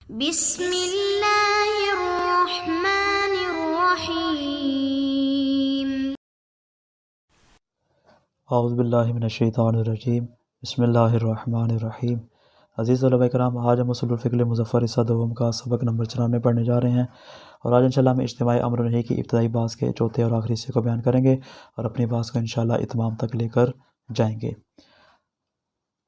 بسم اللہ الرحمن الرحیم۔ اعوذ باللہ من الشیطان الرجیم، بسم اللہ الرحمن الرحیم۔ عزیز طلباء کرام، آج ہم اصول الفقہ المظفر صدوم کا سبق نمبر 94 پڑھنے جا رہے ہیں، اور آج انشاءاللہ ہم اجتماعی امر و نہی کی ابتدائی بحث کے چوتھے اور آخری حصے کو بیان کریں گے، اور اپنی بحث کو انشاءاللہ اتمام تک لے کر جائیں گے۔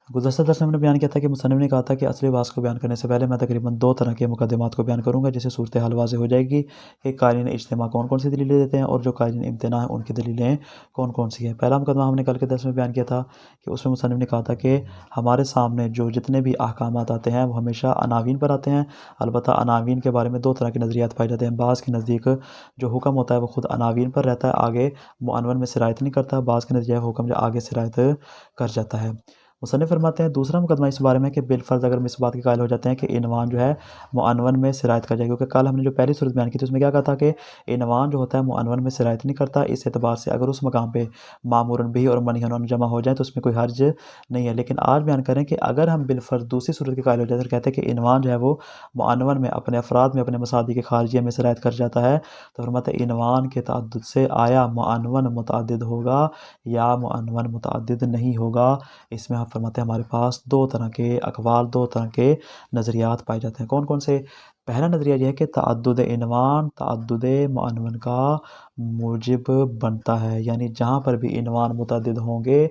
گزشتہ درس میں ہم نے بیان کیا تھا کہ مصنف نے کہا تھا کہ اصلی بحث کو بیان کرنے سے پہلے میں تقریباً 2 طرح کے مقدمات کو بیان کروں گا، جس سے صورتحال واضح ہو جائے گی کہ قائلین اجتماع کون کون سی دلیلیں دیتے ہیں اور جو قائلین امتناع ہیں ان کی دلیلیں کون کون سی ہیں۔ پہلا مقدمہ ہم نے کل کے درس میں بیان کیا تھا کہ اس میں مصنف نے کہا تھا کہ ہمارے سامنے جو جتنے بھی احکامات آتے ہیں وہ ہمیشہ عناوین پر آتے ہیں، البتہ عناوین کے بارے میں 2 طرح کے نظریات پائے جاتے ہیں۔ بعض کے نزدیک جو حکم ہوتا ہے وہ خود عناوین پر رہتا ہے، آگے معنون میں سرایت نہیں کرتا، بعض کے نزدیک حکم جو آگے سرایت کر جاتا ہے۔ مصنف فرماتے ہیں دوسرا مقدمہ اس بارے میں کہ بالفرض اگر ہم اس بات کے قائل ہو جاتے ہیں کہ عنوان جو ہے معنون میں سرایت کر جائے، کیونکہ کل ہم نے جو پہلی صورت بیان کی تھی اس میں کیا کہا تھا کہ عنوان جو ہوتا ہے معنون میں سرایت نہیں کرتا، اس اعتبار سے اگر اس مقام پہ مامور بھی اور منہی عنہ جمع ہو جائیں تو اس میں کوئی حرج نہیں ہے۔ لیکن آج بیان کریں کہ اگر ہم بالفرض دوسری صورت کے قائل ہو جاتے ہیں، کہتے ہیں کہ عنوان جو ہے وہ معنون میں اپنے افراد میں اپنے مصادیق کے خارجیہ میں سرایت کر جاتا ہے، تو فرماتے ہیں عنوان کے تعدد سے آیا معنون متعدد ہوگا یا معنون متعدد نہیں ہوگا۔ اس میں ہم فرماتے ہیں ہمارے پاس 2 طرح کے اقوال، 2 طرح کے نظریات پائے جاتے ہیں۔ کون کون سے؟ پہلا نظریہ یہ ہے کہ تعدد عنوان تعدد معنون کا موجب بنتا ہے، یعنی جہاں پر بھی عنوان متعدد ہوں گے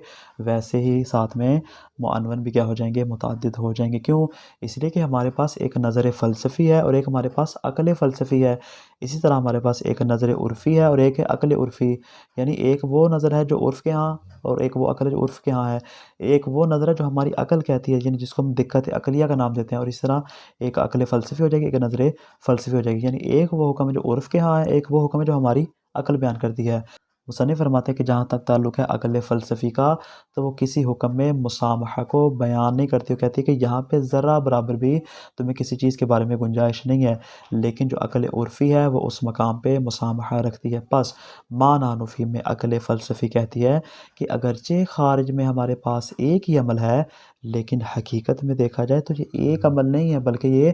ویسے ہی ساتھ میں معنون بھی کیا ہو جائیں گے؟ متعدد ہو جائیں گے۔ کیوں؟ اس لیے کہ ہمارے پاس ایک نظر فلسفی ہے اور ایک ہمارے پاس عقل فلسفی ہے، اسی طرح ہمارے پاس ایک نظر عرفی ہے اور ایک ہے عقل عرفی، یعنی ایک وہ نظر ہے جو عرف کے ہاں اور ایک وہ عقل ہے جو عرف کے ہاں ہے، ایک وہ نظر ہے جو ہماری عقل کہتی ہے یعنی جس کو ہم دقت عقلیہ کا نام دیتے ہیں، اور اس طرح ایک عقل فلسفی ہو جائے گی، ایک نظر فلسفی ہو جائے گی، یعنی ایک وہ حکم ہے جو عرف کے ہاں ہے، ایک وہ حکم ہے جو ہماری عقل بیان کرتی ہے۔ مصنف فرماتے ہیں کہ جہاں تک تعلق ہے عقل فلسفی کا تو وہ کسی حکم میں مسامحہ کو بیان نہیں کرتی، وہ کہتی ہے کہ یہاں پہ ذرہ برابر بھی تمہیں کسی چیز کے بارے میں گنجائش نہیں ہے، لیکن جو عقل عرفی ہے وہ اس مقام پہ مسامحہ رکھتی ہے۔ پس معنی نفی میں عقل فلسفی کہتی ہے کہ اگرچہ خارج میں ہمارے پاس ایک ہی عمل ہے لیکن حقیقت میں دیکھا جائے تو یہ ایک عمل نہیں ہے بلکہ یہ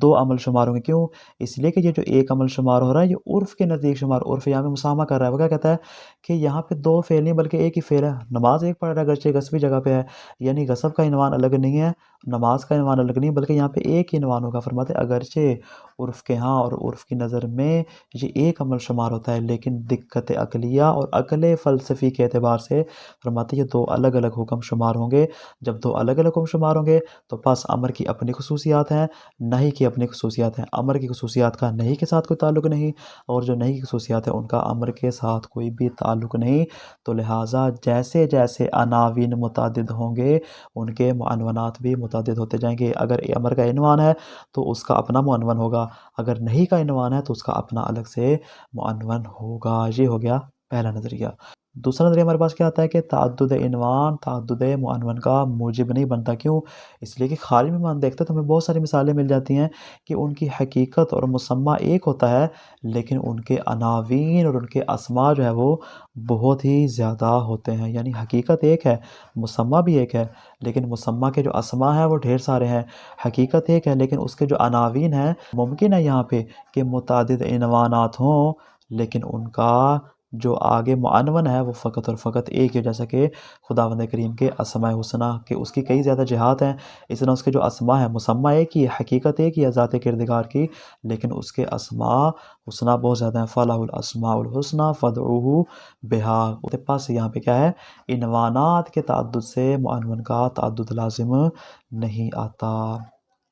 2 عمل شمار ہوں گے۔ کیوں؟ اس لیے کہ یہ جو ایک عمل شمار ہو رہا ہے یہ عرف کے نزدیک شمار، عرف یہاں پہ مسامحہ کر رہا ہے، وہ کیا کہتا ہے کہ یہاں پہ 2 فعل نہیں بلکہ ایک ہی فعل ہے، نماز ایک پڑھ رہا ہے اگرچہ غصبی جگہ پہ ہے، یعنی غصب کا عنوان الگ نہیں ہے، نماز کا عنوان الگ نہیں بلکہ یہاں پہ ایک ہی عنوان ہوگا۔ فرماتے ہیں اگرچہ عرف کے ہاں اور عرف کی نظر میں یہ ایک عمل شمار ہوتا ہے، لیکن دقت عقلیہ اور عقل فلسفی کے اعتبار سے فرماتے ہیں یہ 2 الگ الگ حکم شمار ہوں گے۔ جب 2 الگ الگ حکم شمار ہوں گے تو پس امر کی اپنی خصوصیات ہیں، نہی کی اپنی خصوصیات ہیں۔ امر کی خصوصیات کا نہی کے ساتھ کوئی تعلق نہیں، اور جو نہی کی خصوصیات ہیں ان کا امر کے ساتھ کوئی بھی تعلق نہیں، تو لہٰذا جیسے جیسے عناوین متعدد ہوں گے ان کے معنونات بھی متعدد ہوتے جائیں گے۔ اگر امر کا عنوان ہے تو اس کا اپنا معنون ہوگا، اگر نہی کا عنوان ہے تو اس کا اپنا الگ سے معنون ہوگا۔ یہ ہو گیا پہلا نظریہ۔ دوسرا نظریہ ہمارے پاس کیا آتا ہے کہ تعدد عنوان تعدد معنون کا موجب نہیں بنتا۔ کیوں؟ اس لیے کہ خارج میں مان دیکھتے تو ہمیں بہت ساری مثالیں مل جاتی ہیں کہ ان کی حقیقت اور مسمى ایک ہوتا ہے لیکن ان کے عناوین اور ان کے اسماء جو ہے وہ بہت ہی زیادہ ہوتے ہیں، یعنی حقیقت ایک ہے، مسمى بھی ایک ہے، لیکن مسمى کے جو اسماء ہیں وہ ڈھیر سارے ہیں۔ حقیقت ایک ہے لیکن اس کے جو عناوین ہیں ممکن ہے یہاں پہ کہ متعدد عنوانات ہوں لیکن ان کا جو آگے معنون ہے وہ فقط اور فقط ایک ہے، جیسا کہ خداوند کریم کے اسماء حسنہ کہ اس کی کئی زیادہ جہات ہیں، اس طرح اس کے جو اسماء ہیں مسمى ایک ہی ہے، حقیقت ایک ہی ہے ذات کردگار کی، لیکن اس کے اسماء حسنہ بہت زیادہ ہیں۔ فَلَهُ الْأَسْمَاءُ الْحُسْنَى فَادْعُوهُ بِهَا۔ اس کے پاس یہاں پہ کیا ہے؟ عنوانات کے تعدد سے معنون کا تعدد لازم نہیں آتا۔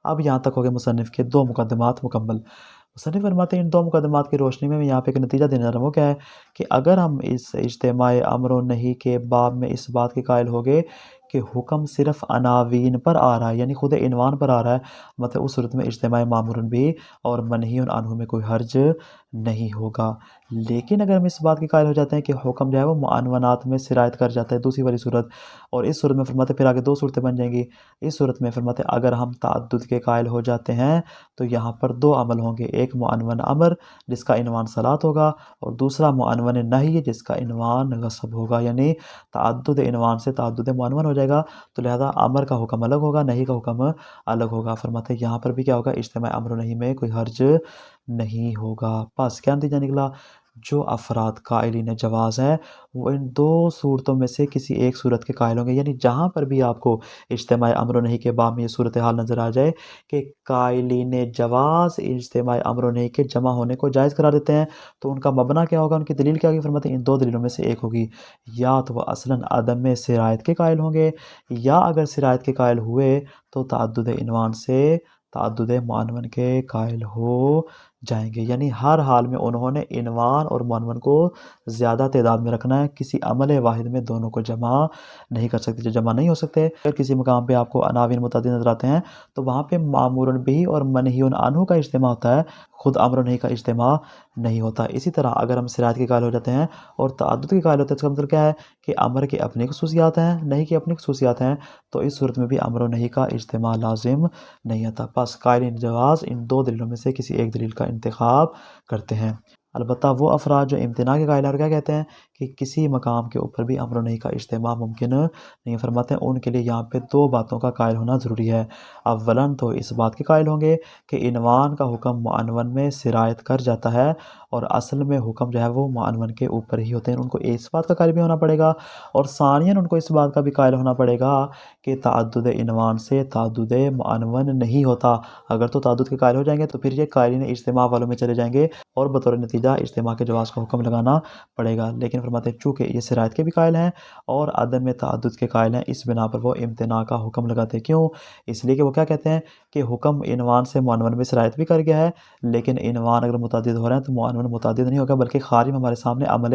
اب یہاں تک ہو گئے مصنف کے 2 مقدمات مکمل۔ مصنف فرماتے ہیں ان 2 مقدمات کی روشنی میں یہاں پہ ایک نتیجہ دینے جا رہا ہوں، وہ کیا ہے کہ اگر ہم اس اجتماع امر و نہی کے باب میں اس بات کے قائل ہو گئے کہ حکم صرف عناوین پر آ رہا ہے یعنی خود عنوان پر آ رہا ہے، مطلب اس صورت میں اجتماع مامور بھی اور منہی عنہ میں کوئی حرج نہیں ہوگا۔ لیکن اگر ہم اس بات کے قائل ہو جاتے ہیں کہ حکم جو ہے وہ معنونات میں سرایت کر جاتا ہے، دوسری والی صورت، اور اس صورت میں فرماتے پھر آگے دو صورتیں بن جائیں گی۔ اس صورت میں فرماتے اگر ہم تعدد کے قائل ہو جاتے ہیں تو یہاں پر دو عمل ہوں گے، ایک معنون امر جس کا عنوان صلاۃ ہوگا، اور دوسرا معنون نہی جس کا عنوان غصب ہوگا، یعنی تعدد عنوان سے تعدد معنون ہو جائے گا، تو لہذا امر کا حکم الگ ہوگا، نہی کا حکم الگ ہوگا۔ فرماتے یہاں پر بھی کیا ہوگا، اجتماع امر و نہی میں کوئی حرج نہیں ہوگا۔ بس کیا نتیجہ نکلا، جو افراد قائلین جواز ہے وہ ان دو صورتوں میں سے کسی ایک صورت کے قائل ہوں گے، یعنی جہاں پر بھی آپ کو اجتماع امر و نہی کے باب میں یہ صورتحال نظر آ جائے کہ قائلین جواز اجتماع امر و نہی کے جمع ہونے کو جائز قرار دیتے ہیں، تو ان کا مبنا کیا ہوگا، ان کی دلیل کیا ہوگی، فرماتے ہیں ان دو دلیلوں میں سے ایک ہوگی، یا تو وہ اصلاً عدم سرایت کے قائل ہوں گے، یا اگر سرایت کے قائل ہوئے تو تعدد عنوان سے تعدد معنون کے قائل ہو جائیں گے، یعنی ہر حال میں انہوں نے عنوان اور معنون کو زیادہ تعداد میں رکھنا ہے، کسی عمل واحد میں دونوں کو جمع نہیں کر سکتے، جو جمع نہیں ہو سکتے۔ اگر کسی مقام پہ آپ کو عناوین متعدد نظر آتے ہیں تو وہاں پہ مامور بھی اور منہی عنہ کا اجتماع ہوتا ہے، خود امر و نہی کا اجتماع نہیں ہوتا۔ اسی طرح اگر ہم سرایت کے قائل ہو جاتے ہیں اور تعدد کے قائل ہوتے ہیں تو اس کا مطلب کیا ہے کہ امر کی اپنی خصوصیات ہیں، نہی کی اپنی خصوصیات ہیں، تو اس صورت میں بھی امر و نہی کا اجتماع لازم نہیں آتا۔ بس قائلین جواز ان دو دلیلوں میں سے کسی ایک دلیل کا انتخاب کرتے ہیں۔ البتہ وہ افراد جو امتناع کے قائل ہیں، اور کیا کہتے ہیں کہ کسی مقام کے اوپر بھی امر و نہی کا اجتماع ممکن نہیں، فرماتے ہیں ان کے لیے یہاں پہ دو باتوں کا قائل ہونا ضروری ہے۔ اولاً تو اس بات کے قائل ہوں گے کہ عنوان کا حکم معنون میں سرایت کر جاتا ہے، اور اصل میں حکم جو ہے وہ معنون کے اوپر ہی ہوتے ہیں، ان کو اس بات کا قائل بھی ہونا پڑے گا، اور ثانیاً ان کو اس بات کا بھی قائل ہونا پڑے گا کہ تعدد عنوان سے تعدد معنون نہیں ہوتا۔ اگر تو تعدد کے قائل ہو جائیں گے تو پھر یہ قائلین اجتماع والوں میں چلے جائیں گے، اور بطور نتیجہ اجتماع کے جواز کا حکم لگانا پڑے گا۔ لیکن فرماتے ہیں چونکہ یہ سرایت کے بھی قائل ہیں اور عدم تعدد کے قائل ہیں، اس بنا پر وہ امتناع کا حکم لگاتے ہیں۔ کیوں؟ اس لیے کہ وہ کیا کہتے ہیں کہ حکم عنوان سے معنون میں سرایت بھی کر گیا ہے، لیکن عنوان اگر متعدد ہو رہے ہیں تو معنون متعدد نہیں ہوگا، بلکہ خارج میں ہمارے سامنے عمل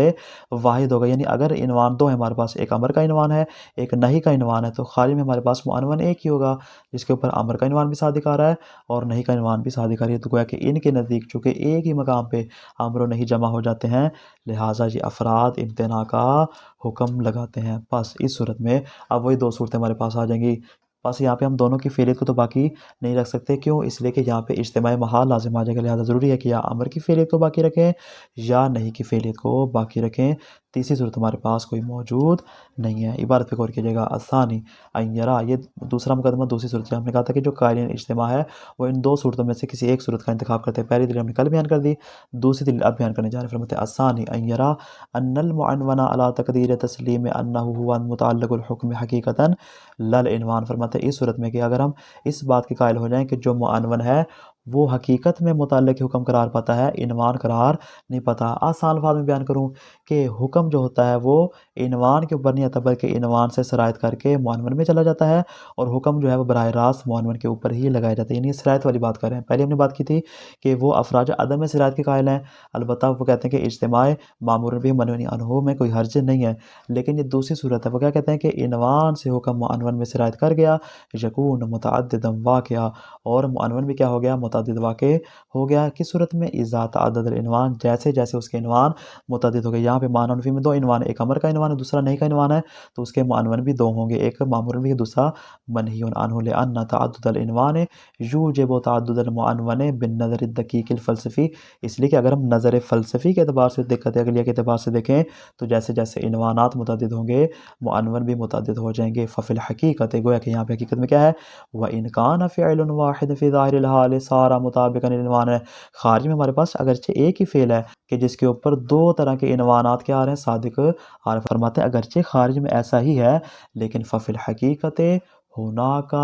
واحد ہوگا۔ یعنی اگر عنوان دو ہے ہمارے پاس، ایک امر کا عنوان ہے، ایک نہی کا عنوان ہے، تو خارج میں ہمارے پاس معنون ایک ہی ہوگا جس کے اوپر امر کا عنوان بھی صادق آ رہا ہے اور نہی کا عنوان بھی صادق آ رہی ہے۔ تو گویا کہ ان کے نزدیک چونکہ ایک ہی مقام پہ امر و نہی جمع ہو جاتے ہیں، لہٰذا یہ افراد امتناع کا حکم لگاتے ہیں۔ بس اس صورت میں اب وہی دو صورتیں ہمارے پاس آ جائیں گی۔ بس یہاں پہ ہم دونوں کی فعلیت کو تو باقی نہیں رکھ سکتے، کیوں؟ اس لیے کہ یہاں پہ اجتماع محال لازم آ جائے گا، لہٰذا ضروری ہے کہ یا امر کی فعلیت کو باقی رکھیں یا نہی کی فعلیت کو باقی رکھیں۔ تیسری صورت ہمارے پاس کوئی موجود نہیں ہے۔ عبارت پہ غور کیجیے گا، الثانی ان یرا، یہ دوسرا مقدمہ دوسری صورت ہے۔ ہم نے کہا تھا کہ جو قائلین اجتماع ہے وہ ان دو صورتوں میں سے کسی ایک صورت کا انتخاب کرتے ہیں۔ پہلی دلیل ہم نے کل بیان کر دی، دوسری دلیل اب بیان کرنے جا رہے ہیں۔ فرماتے ہیں الثانی ان یرا ان المعنون علی تقدیر تسلیم انہ هو متعلق الحکم حقیقتاً لا العنوان۔ فرماتے ہیں اس صورت میں کہ اگر ہم اس بات کے قائل ہو جائیں کہ جو معنون ہے وہ حقیقت میں متعلق حکم قرار پاتا ہے، عنوان قرار نہیں پاتا۔ آسان الفاظ میں بیان کروں کہ حکم جو ہوتا ہے وہ عنوان کے اوپر نہیں آتا، بلکہ عنوان سے سرایت کر کے معنون میں چلا جاتا ہے، اور حکم جو ہے وہ براہ راست معنون کے اوپر ہی لگایا جاتا ہے، یعنی سرایت والی بات کر رہے ہیں۔ پہلے ہم نے بات کی تھی کہ وہ افراد جو عدم سرایت کے قائل ہیں، البتہ وہ کہتے ہیں کہ اجتماع مامور بھی منہی عنہ میں کوئی حرج نہیں ہے، لیکن یہ دوسری صورت ہے، وہ کیا کہتے ہیں کہ عنوان سے حکم معنون میں سرایت کر گیا، یکون متعددا واقعہ، اور معنون بھی کیا ہو گیا، متعدد واقع ہو گیا۔ کس صورت میں؟ اذا تعدد العنوان، جیسے جیسے اس کے عنوان متعدد ہو گئے۔ یہاں پہ معنون فی میں دو عنوان، ایک امر کا عنوان ہے، دوسرا نہی کا عنوان ہے، تو اس کے معنون بھی دو ہوں گے، ایک مامور بھی، دوسرا منہی عنہ، لأن تعدد العنوان یوجب تعدد المعنون بالنظر الدقیق الفلسفی، اس لیے کہ اگر ہم نظر فلسفی کے اعتبار سے دقت عقلیہ کے اعتبار سے دیکھیں تو جیسے جیسے عنوانات متعدد ہوں گے معنون بھی متعدد ہو جائیں گے۔ ففی الحقیقت، گویا کہ یہاں پہ حقیقت میں کیا ہے، وَإِنْ كَانَ فِعْلٌ وَاحِدٌ فِي ظَاهِرِ الْحَالِ صَارَ مُطَابِقًا لِلْعِنْوَانِ، خارج میں ہمارے پاس اگرچہ ایک ہی فعل ہے کہ جس کے اوپر دو طرح کے عنوانات کیا آ رہے ہیں، صادق آ رہے ہیں۔ فرماتے ہیں اگرچہ خارج میں ایسا ہی ہے، لیکن ففی الحقیقت هناك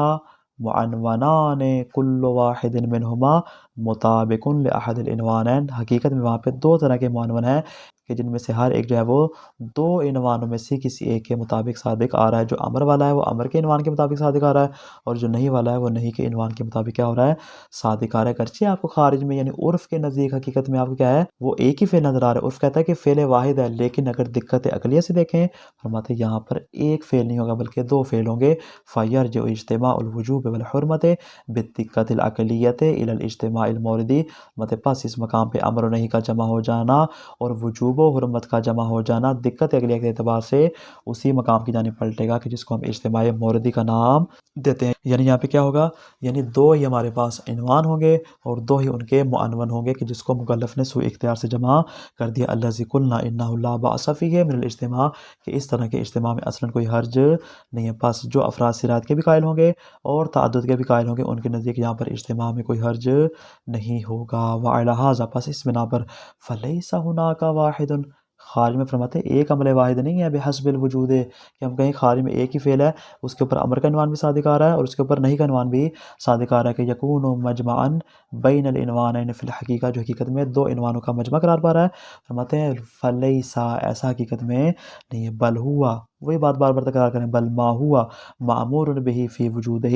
معنونان کل واحد منہما مطابق لأحد العنوانین، حقیقت میں وہاں پہ دو طرح کے معنون ہیں کہ جن میں سے ہر ایک جو ہے وہ دو عنوانوں میں سے کسی ایک کے مطابق صادق آ رہا ہے۔ جو امر والا ہے وہ امر کے عنوان کے مطابق صادق آ رہا ہے، اور جو نہیں والا ہے وہ نہیں کے عنوان کے مطابق کیا ہو رہا ہے، صادق آ رہا ہے۔ اگرچہ آپ کو خارج میں یعنی عرف کے نزدیک حقیقت میں آپ کو کیا ہے، وہ ایک ہی فعل نظر آ رہا ہے، عرف کہتا ہے کہ فعل واحد ہے، لیکن اگر دقت عقلیہ سے دیکھیں فرماتے ہیں یہاں پر ایک فعل نہیں ہوگا بلکہ دو فعل ہوں گے۔ فَيَرْجِعُ اجتماع الوجوب والحرمت بالدقت العقلیت الى الاجتماع الموردی مطلب پس اس مقام پہ امر و نہیں کا جمع ہو جانا اور وجوب و حرمت کا جمع ہو جانا دقت اگلی کے اعتبار سے اسی مقام کی جانب پلٹے گا کہ جس کو ہم اجتماع موردی کا نام دیتے ہیں. یعنی یہاں پہ کیا ہوگا، یعنی دو ہی ہمارے پاس عنوان ہوں گے اور دو ہی ان کے معنون ہوں گے کہ جس کو مکلف نے سوء اختیار سے جمع کر دیا. الذی قلنا انہ لا باس فیہ من الاجتماع، کہ اس طرح کے اجتماع میں اصلاً کوئی حرج نہیں ہے. پس جو افراد صراط کے بھی قائل ہوں گے اور تعدد کے بھی قائل ہوں گے ان کے نزدیک یہاں پر اجتماع میں کوئی حرج نہیں ہوگا. وعلی ھذا، پس اس بنا پر فلیس ھناک واحد، خارج میں فرماتے ہیں ایک عمل واحد نہیں ہے بحسب الوجود، کہ ہم کہیں خارج میں ایک ہی فعل ہے اس کے اوپر امر کا عنوان بھی صادق آ رہا ہے اور اس کے اوپر نہیں کا عنوان بھی صادق آ رہا ہے، کہ یکون مجمعا بین العنوانین فی الحقیقہ، جو حقیقت میں دو عنوانوں کا مجمع قرار پا رہا ہے. فرماتے ہیں فلیسا، ایسا حقیقت میں نہیں ہے، بل ہوا، وہی بات بار بار تکرار کریں، بل ما ہوا معمور بہ فی وجودہ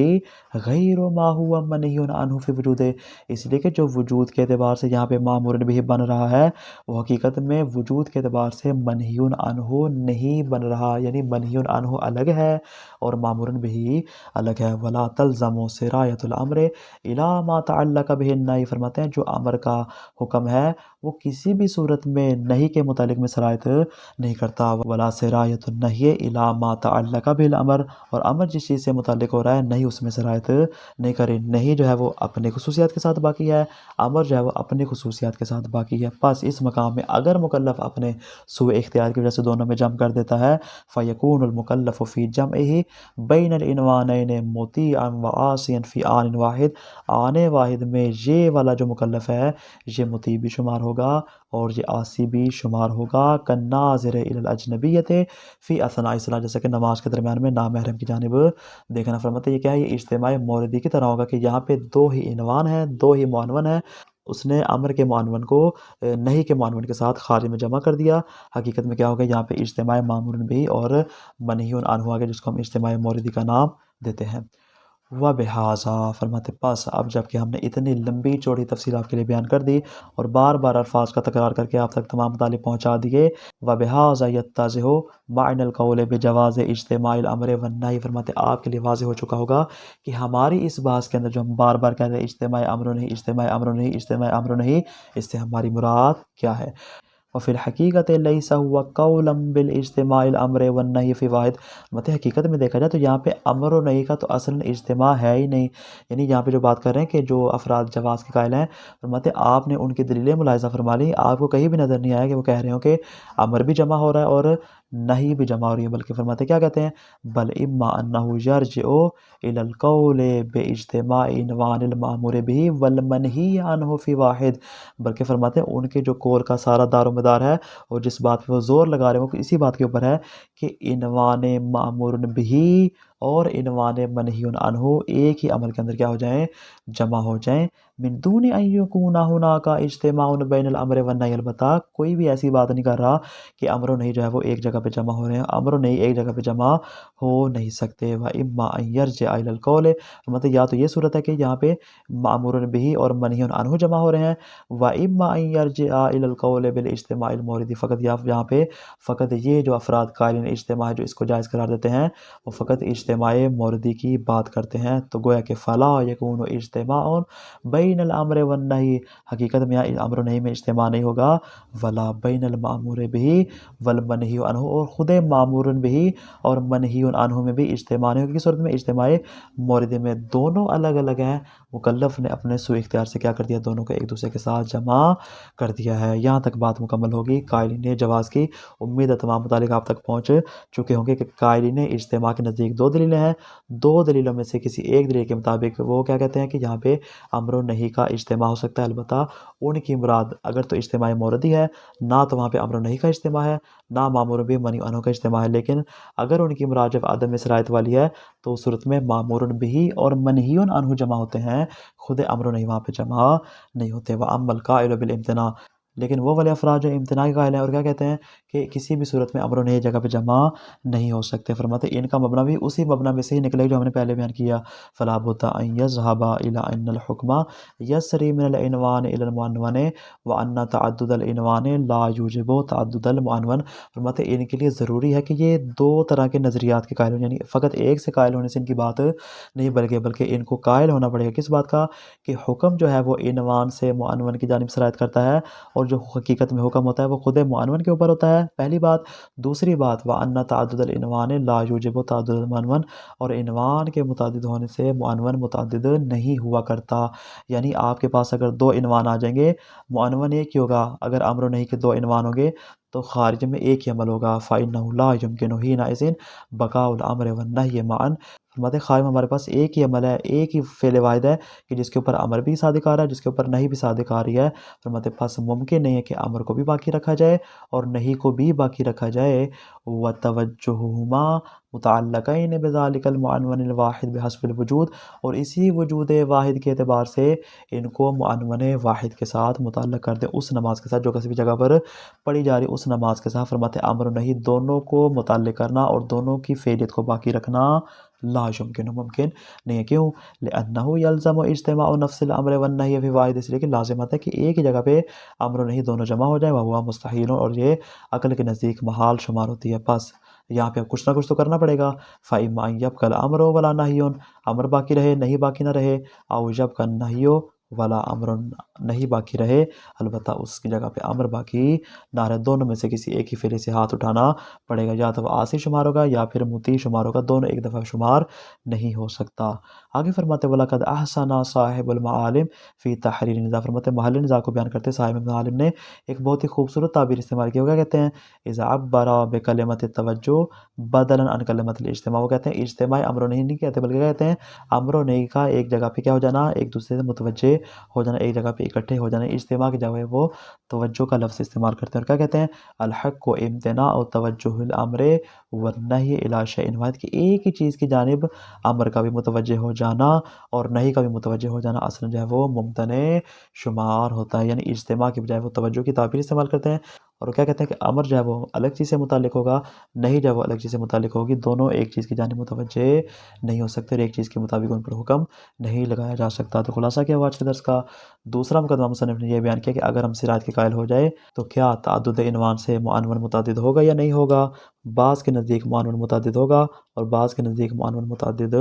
غیر ما ہوا منہی عنہ فی وجودہ، اس لیے کہ جو وجود کے اعتبار سے یہاں پہ معمور بہ بن رہا ہے وہ حقیقت میں وجود کے اعتبار سے منہی عنہ نہیں بن رہا، یعنی منہی عنہ الگ ہے اور معمور بہ الگ ہے. ولا تلزم سرایۃ الامر الی ما تعلق بہ النہی، فرماتے ہیں جو امر کا حکم ہے وہ کسی بھی صورت میں نہیں کے متعلق میں سرایت نہیں کرتا. ولا سرایۃ النہی الی ما تعلق بہ الامر، اور امر جس چیز سے متعلق ہو رہا ہے نہیں اس میں سرایت نہیں کرے. نہیں جو ہے وہ اپنے خصوصیات کے ساتھ باقی ہے، امر جو ہے وہ اپنے خصوصیات کے ساتھ باقی ہے. پس اس مقام میں اگر مکلف اپنے سوء اختیار کی وجہ سے دونوں میں جمع کر دیتا ہے فیکون المکلف فی جمعہ بین العنوانین مطیعا وعاصیا فی آن واحد، آنے واحد میں یہ والا جو مکلف ہے یہ مطیع بھی شمار ہوگا اور یہ عاصی بھی شمار ہوگا. کالناظر الی الاجنبیۃ فی اثناء الصلاۃ، جیسے کہ نماز کے درمیان میں نامحرم کی جانب دیکھنا. فرماتے یہ کیا ہے، یہ اجتماع موردی کی طرح ہوگا کہ یہاں پہ دو ہی عنوان ہیں، دو ہی معنون ہیں، اس نے امر کے معنون کو نہیں کے معنون کے ساتھ خارج میں جمع کر دیا. حقیقت میں کیا ہوگا، یہاں پہ اجتماع معمور بہ اور منہی عنہ آگے جس کو ہم اجتماع موردی کا نام دیتے ہیں. وبہذا، فرماتے پس اب جب کہ ہم نے اتنی لمبی چوڑی تفصیل آپ کے لیے بیان کر دی اور بار بار الفاظ کا تکرار کر کے آپ تک تمام مطالب پہنچا دیے، وبہذا یتضح معنی القول بجواز اجتماع الامر والنہی، فرماتے آپ کے لیے واضح ہو چکا ہوگا کہ ہماری اس بحث کے اندر جو ہم بار بار کہہ رہے ہیں اجتماع امر نہیں، اجتماع امر نہیں، اجتماع امر نہیں، اس سے ہماری مراد کیا ہے. وفی الحقیقت لیس ہوا قولا بالاجتماع الامر والنہی فی واحد، مطلب حقیقت میں دیکھا جائے تو یہاں پہ امر و نہی کا تو اصل اجتماع ہے ہی نہیں. یعنی یہاں پہ جو بات کر رہے ہیں کہ جو افراد جواز کے قائل ہیں، فرماتے آپ نے ان کی دلیلیں ملاحظہ فرما لی، آپ کو کہیں بھی نظر نہیں آیا کہ وہ کہہ رہے ہوں کہ امر بھی جمع ہو رہا ہے اور نہیں بھی جمع ہو رہی ہے، بلکہ فرماتے کیا کہتے ہیں، بل اما انہ یرجع الی القول باجتماع عنوان المامور بہ والمنہی عنہ فی واحد، بلکہ فرماتے ہیں ان کے جو قول کا سارا دار و مدار ہے اور جس بات پہ وہ زور لگا رہے ہیں وہ اسی بات کے اوپر ہے کہ عنوان مامور بہ اور عنوان منہی عنہ ایک ہی عمل کے اندر کیا ہو جائیں، جمع ہو جائیں. من دون ان یکون ھناک اجتماع بین الامر والنہی، البتہ کوئی بھی ایسی بات نہیں کر رہا کہ امر و نہی جو ہے وہ ایک جگہ پہ جمع ہو رہے ہیں، امر و نہی ایک جگہ پہ جمع ہو نہیں سکتے. واما ان یرجع الی القول، مطلب یا تو یہ صورت ہے کہ یہاں پہ مامور بہ اور منہی عنہ جمع ہو رہے ہیں، واما ان یرجع الی القول بالاجتماع الموردی، فقط یہاں پہ فقط یہ جو افراد قائلین اجتماع ہے جو اس کو جائز قرار دیتے ہیں وہ فقط اجتماع موردی کی بات کرتے ہیں. تو گویا کہ فلا یکون اجتماع بین الامر والنہی، حقیقت میں یہاں امر و نہی میں اجتماع نہیں ہوگا، ولا بین المامور بہ والمنہی عنہ، اور خود مامور بہ اور منہی عنہ میں بھی اجتماع نہیں ہوگی. کس صورت میں، اجتماع موردی میں دونوں الگ الگ ہیں، مکلف نے اپنے سوء اختیار سے کیا کر دیا، دونوں کو ایک دوسرے کے ساتھ جمع کر دیا ہے. یہاں تک بات مکمل ہوگی قائلین جواز کی. امید ہے تمام متعلق آپ تک پہنچ چکے ہوں گے کہ قائلین اجتماع کے نزدیک دو دلیلیں ہیں، دو دلیلوں میں سے کسی ایک دلیل کے مطابق وہ کیا کہتے ہیں کہ یہاں پہ امر و نہی کا اجتماع ہو سکتا ہے. البتہ ان کی مراد اگر تو اجتماع موردی ہے، نہ تو وہاں پہ امر و نہی کا اجتماع ہے، نہ مامور بہ منہی عنہ کا اجتماع ہے. لیکن اگر ان کی مراد جب عدم سرایت والی ہے تو اس صورت میں مامور بہ اور منہی عنہ جمع ہوتے ہیں، خود امر و نہی وہاں پہ جمع نہیں ہوتے. واما القائل بالامتناع، لیکن وہ والے افراد جو امتناع کے قائل ہیں اور کیا کہتے ہیں کہ کسی بھی صورت میں امر و نہی جگہ پہ جمع نہیں ہو سکتے، فرماتے ہیں ان کا مبنا بھی اسی مبنا میں سے ہی نکلے جو ہم نے پہلے بیان کیا، فلا بد ان یذهب الى ان الحکم یسری من العنوان الى المعنون وان تعدد العنوان لا یوجب تعدد المعنون، فرماتے ہیں ان کے لیے ضروری ہے کہ یہ دو طرح کے نظریات کے قائل ہوں، یعنی فقط ایک سے قائل ہونے سے ان کی بات نہیں بلکہ ان کو قائل ہونا پڑے گا کس بات کا کہ حکم جو ہے وہ عنوان سے معنون کی جانب سرایت کرتا ہے، اور جو حقیقت میں حکم ہوتا ہے وہ خود معنون کے اوپر ہوتا ہے، پہلی بات۔ دوسری بات وَأَنَّ تَعَدُّدَ الْعِنْوَانِ لَا يُوجِبُ تَعَدُّدَ الْمَعْنَوَنِ، اور عنوان کے متعدد ہونے سے معنون متعدد نہیں ہوا کرتا، یعنی آپ کے پاس اگر دو عنوان آ جائیں گے، معنون ایک ہی ہوگا، اگر امر و نہی کے دو عنوان ہوں گے تو خارج میں ایک ہی عمل ہوگا، فَإِنَّهُ لَا يُمْكِنُ حِينَئِذٍ بَقَاءُ الْأَمْرِ وَالنَّهْيِ مَعًا، فرماتے ہیں خواہ ہمارے پاس ایک ہی عمل ہے، ایک ہی فعل واحد ہے کہ جس کے اوپر امر بھی صادق آ رہا ہے، جس کے اوپر نہیں بھی صادق آ رہی ہے، فرماتے ہیں پس ممکن نہیں ہے کہ امر کو بھی باقی رکھا جائے اور نہیں کو بھی باقی رکھا جائے، وَتَوَجُّهُهُمَا متعلقین بذالک المعنون الواحد بحسب الوجود، اور اسی وجود واحد کے اعتبار سے ان کو معنون واحد کے ساتھ متعلق کر دیں، اس نماز کے ساتھ جو کسی بھی جگہ پر پڑھی جا رہی اس نماز کے ساتھ، فرماتے ہیں امر و نہی دونوں کو متعلق کرنا اور دونوں کی فعلیت کو باقی رکھنا لا یمکن، ممکن نہیں ہے، کیوں؟ لأنه يلزم اجتماع نفس الامر والنهي فی واحد، اس لیے کہ لازمات ہے کہ ایک ہی جگہ پہ امر و نہی دونوں جمع ہو جائے، وہو مستحیل، اور یہ عقل کے نزدیک محال شمار ہوتی ہے، پس یہاں پہ کچھ نہ کچھ تو کرنا پڑے گا، فإما ان يبقى الامر ولا نهي، امر باقی رہے نہیں باقی نہ رہے، او يبقى النهي ولا امر، نہیں باقی رہے البتہ اس کی جگہ پہ امر باقی نہ رہے، دونوں میں سے کسی ایک ہی فعل سے ہاتھ اٹھانا پڑے گا، یا تو وہ عاصی شمار ہوگا یا پھر مطیع شمار ہوگا، دونوں ایک دفعہ شمار نہیں ہو سکتا۔ آگے فرماتے وَلَقَدْ أَحْسَنَ صاحب المعالم فی تحریر النزاع، فرماتے محل نزاع کو بیان کرتے صاحب المعالم نے ایک بہت ہی خوبصورت تعبیر استعمال کی، وہ کیا کہتے ہیں اذا عبر بکلمۃ التوجہ بدلا عن کلمۃ الاجتماع، وہ کہتے ہیں اجتماع امر و نہی نہیں کہتے بلکہ کہتے ہیں امر و نہی کا ایک جگہ پہ کیا ہو جانا، ایک دوسرے سے متوجہ ہو جانا، ایک جگہ پہ اکٹھے ہو جانا، اجتماع کی جگہ وہ توجہ کا لفظ استعمال کرتے ہیں، اور کیا کہتے ہیں الحق و امتناع و توجہ الامر والنہی الی شیء واحد، کہ ایک ہی چیز کی جانب امر کا بھی متوجہ ہو جانا اور نہی کا بھی متوجہ ہو جانا اصلا جو ہے وہ ممتنع شمار ہوتا ہے، یعنی اجتماع کی بجائے وہ توجہ کی تعبیر استعمال کرتے ہیں، اور وہ کیا کہتے ہیں کہ امر جو ہے وہ الگ چیز سے متعلق ہوگا، نہیں جو ہے وہ الگ چیز سے متعلق ہوگی، دونوں ایک چیز کی جانب متوجہ نہیں ہو سکتے اور ایک چیز کے مطابق ان پر حکم نہیں لگایا جا سکتا۔ تو خلاصہ کیا ہوا آج کے درس کا؟ دوسرا مقدمہ مصنف نے یہ بیان کیا کہ اگر ہم صراط کے قائل ہو جائے تو کیا تعدد عنوان سے معنون متعدد ہوگا یا نہیں ہوگا؟ بعض کے نزدیک معنون متعدد ہوگا اور بعض کے نزدیک معنون متعدد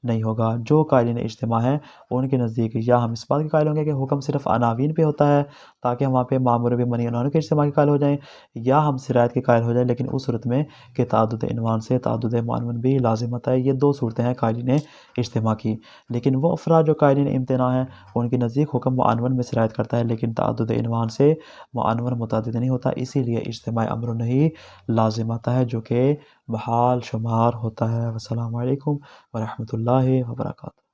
نہیں ہوگا۔ جو قائلین اجتماع ہیں ان کے نزدیک یا ہم اس بات کے قائل ہوں گے کہ حکم صرف عناوین پہ ہوتا ہے تاکہ ہم وہاں پہ مامور بھی منی عنوان کے اجتماع کے قائل ہو جائیں، یا ہم صراط کے قائل ہو جائیں لیکن اس صورت میں کہ تعدد عنوان سے تعدد معنون بھی لازمت ہے۔ یہ دو صورتیں ہیں قائلین اجتماع کی، لیکن وہ افراد جو قائلین امتناع ہیں ان کے نزدیک حکم معنون میں صراط کرتا ہے لیکن تعدد عنوان سے معنون متعدد نہیں ہوتا، اسی لیے اجتماع امر و نہی لازم آتا ہے جو کہ محال شمار ہوتا ہے۔ والسلام علیکم ورحمۃ اللہ وبرکاتہ۔